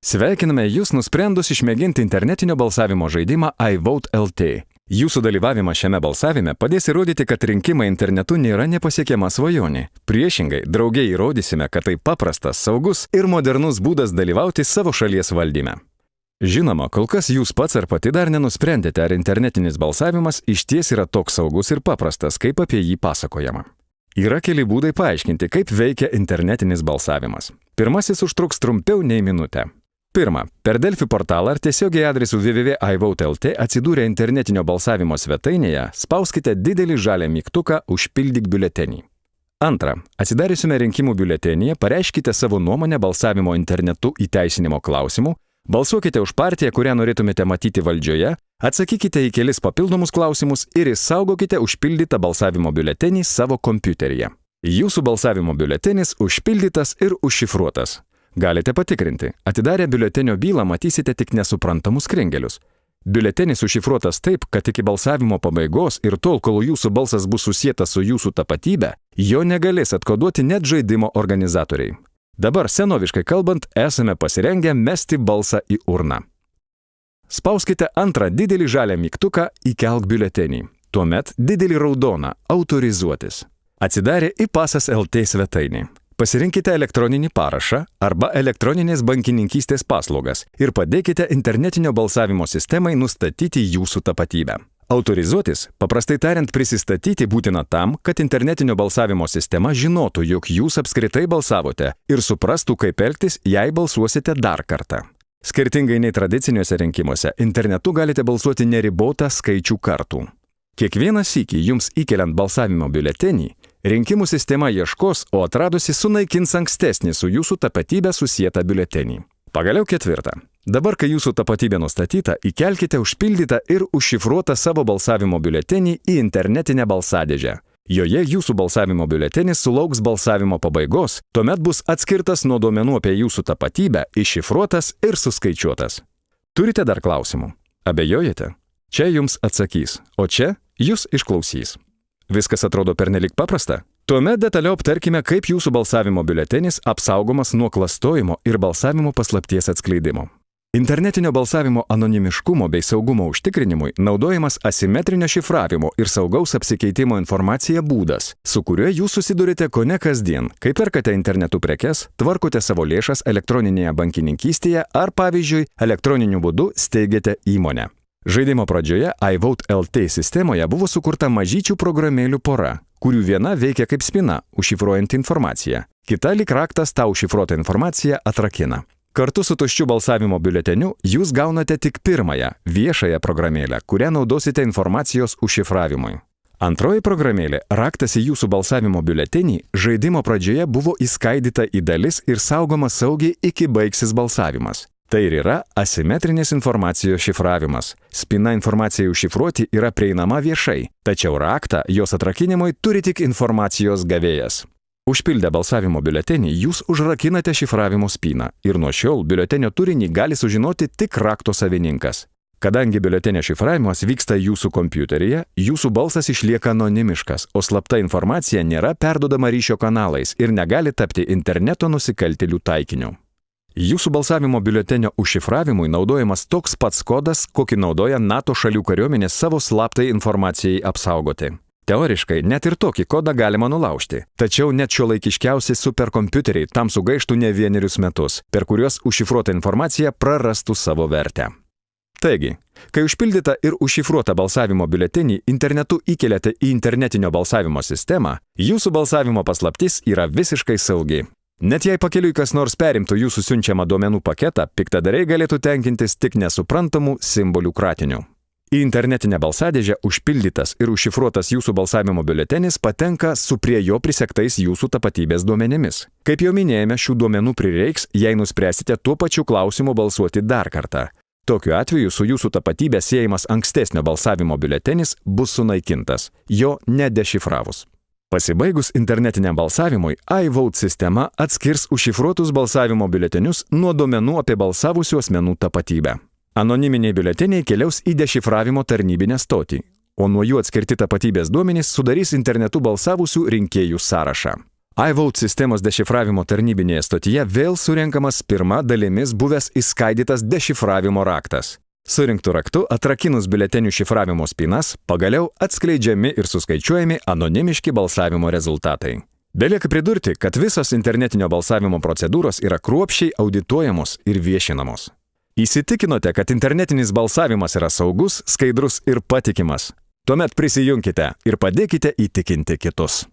Sveikiname Jūs nusprendus išmėginti internetinio balsavimo žaidimą iVote LT. Jūsų dalyvavimas šiame balsavime padės įrodyti, kad rinkimai internetu nėra nepasiekiama svajonė. Priešingai, drauge įrodysime, kad tai paprastas, saugus ir modernus būdas dalyvauti savo šalies valdyme. Žinoma, kol kas Jūs pats ar pati dar nenusprendėte, ar internetinis balsavimas išties yra toks saugus ir paprastas, kaip apie jį pasakojama. Yra keli būdai paaiškinti, kaip veikia internetinis balsavimas. Pirmasis užtruks trumpiau nei minutę. Pirma, per Delfi portalą ar tiesiogiai adresu www.ivote.lt atsidūrę internetinio balsavimo svetainėje, spauskite didelį žalią mygtuką Užpildyk biuletenį. Antra, atsidariusime rinkimų biuletenyje, pareiškite savo nuomonę balsavimo internetu įteisinimo klausimų, balsuokite už partiją, kurią norėtumėte matyti valdžioje, atsakykite į kelis papildomus klausimus ir išsaugokite užpildytą balsavimo biuletenį savo kompiuteryje. Jūsų balsavimo biuletenis užpildytas ir užšifruotas. Galite patikrinti, atidarę biuletenio bylą matysite tik nesuprantamus krengelius. Biuletenis užšifruotas taip, kad iki balsavimo pabaigos ir tol, kol jūsų balsas bus susietas su jūsų tapatybe, jo negalės atkoduoti net žaidimo organizatoriai. Dabar, senoviškai kalbant, esame pasirengę mesti balsą į urną. Spauskite antrą didelį žalią mygtuką Įkelk biuletenį. Tuomet didelį raudoną Autorizuotis. Atsidarę iPasas LT svetainį. Pasirinkite elektroninį parašą arba elektroninės bankininkystės paslaugas ir padėkite internetinio balsavimo sistemai nustatyti jūsų tapatybę. Autorizuotis, paprastai tariant, prisistatyti būtina tam, kad internetinio balsavimo sistema žinotų, jog jūs apskritai balsavote ir suprastų, kaip elgtis, jei balsuosite dar kartą. Skirtingai nei tradiciniuose rinkimuose, internetu galite balsuoti neribotą skaičių kartų. Kiekvieną sykį jums įkeliant balsavimo biuletenį, rinkimų sistema ieškos, o atradusi sunaikins ankstesnį su jūsų tapatybė susietą biuletenį. Pagaliau ketvirta. Dabar, kai jūsų tapatybė nustatyta, įkelkite užpildytą ir užšifruotą savo balsavimo biuletenį į internetinę balsadėžę. Joje jūsų balsavimo biuletenis sulauks balsavimo pabaigos, tuomet bus atskirtas nuo duomenų apie jūsų tapatybę, iššifruotas ir suskaičiuotas. Turite dar klausimų? Abejojate? Čia jums atsakys, o čia jūs išklausys. Viskas atrodo pernelyg paprasta? Tuomet detaliau aptarkime, kaip jūsų balsavimo biuletenis apsaugomas nuo klastojimo ir balsavimo paslapties atskleidimo. Internetinio balsavimo anonimiškumo bei saugumo užtikrinimui naudojamas asimetrinio šifravimo ir saugaus apsikeitimo informacija būdas, su kuriuo jūs susidurite kone kasdien, kai perkate internetu prekes, tvarkote savo lėšas elektroninėje bankininkystėje ar, pavyzdžiui, elektroniniu būdu steigiate įmonę. Žaidimo pradžioje iVote LT sistemoje buvo sukurta mažyčių programėlių pora, kurių viena veikia kaip spyna, užšifruojant informaciją. Kita lyg raktas tą užšifruotą informaciją atrakina. Kartu su tuščiu balsavimo biuleteniu jūs gaunate tik pirmąją, viešąją programėlę, kurią naudosite informacijos užšifravimui. Antroji programėlė, raktas į jūsų balsavimo biuletenį, žaidimo pradžioje buvo įskaidyta į dalis ir saugoma saugiai iki baigsis balsavimas. Tai ir yra asimetrinis informacijos šifravimas. Spyna informacijai užšifruoti yra prieinama viešai, tačiau raktą jos atrakinimui turi tik informacijos gavėjas. Užpildę balsavimo biuletenį jūs užrakinate šifravimo spyną ir nuo šiol biuletenio turinį gali sužinoti tik rakto savininkas. Kadangi biuletenio šifravimas vyksta jūsų kompiuteryje, jūsų balsas išlieka anonimiškas, o slapta informacija nėra perduodama ryšio kanalais ir negali tapti interneto nusikaltėlių taikiniu. Jūsų balsavimo biuletenio užšifravimui naudojamas toks pats kodas, kokį naudoja NATO šalių kariuomenės savo slaptai informacijai apsaugoti. Teoriškai, net ir tokį kodą galima nulaužti, tačiau net šiuolaikiškiausi superkompiuteriai tam sugaištų ne vienerius metus, per kuriuos užšifruota informacija prarastų savo vertę. Taigi, kai užpildyta ir užšifruota balsavimo biuletenį internetu įkeliate į internetinio balsavimo sistemą, jūsų balsavimo paslaptis yra visiškai saugi. Net jei pakeliui kas nors perimtų jūsų siunčiamą duomenų paketą, piktadariai galėtų tenkintis tik nesuprantamų simbolių kratiniu. Į internetinę balsadėžę užpildytas ir užšifruotas jūsų balsavimo biuletenis patenka su prie jo prisektais jūsų tapatybės duomenimis. Kaip jau minėjome, šių duomenų prireiks, jei nuspręsite tuo pačiu klausimu balsuoti dar kartą. Tokiu atveju su jūsų tapatybė siejamas ankstesnio balsavimo biuletenis bus sunaikintas, jo nedešifravus. Pasibaigus internetiniam balsavimui, iVote sistema atskirs užšifruotus balsavimo biuletenius nuo duomenų apie balsavusių asmenų tapatybę. Anoniminiai biuleteniai keliaus į dešifravimo tarnybinę stotį, o nuo jų atskirti tapatybės duomenys sudarys internetu balsavusių rinkėjų sąrašą. iVote sistemos dešifravimo tarnybinėje stotyje vėl surenkamas pirma dalimis buvęs įskaidytas dešifravimo raktas. Surinktų raktu atrakinus biuletenių šifravimo spynas, pagaliau atskleidžiami ir suskaičiuojami anonimiški balsavimo rezultatai. Belieka pridurti, kad visos internetinio balsavimo procedūros yra kruopščiai audituojamos ir viešinamos. Įsitikinote, kad internetinis balsavimas yra saugus, skaidrus ir patikimas? Tuomet prisijunkite ir padėkite įtikinti kitus.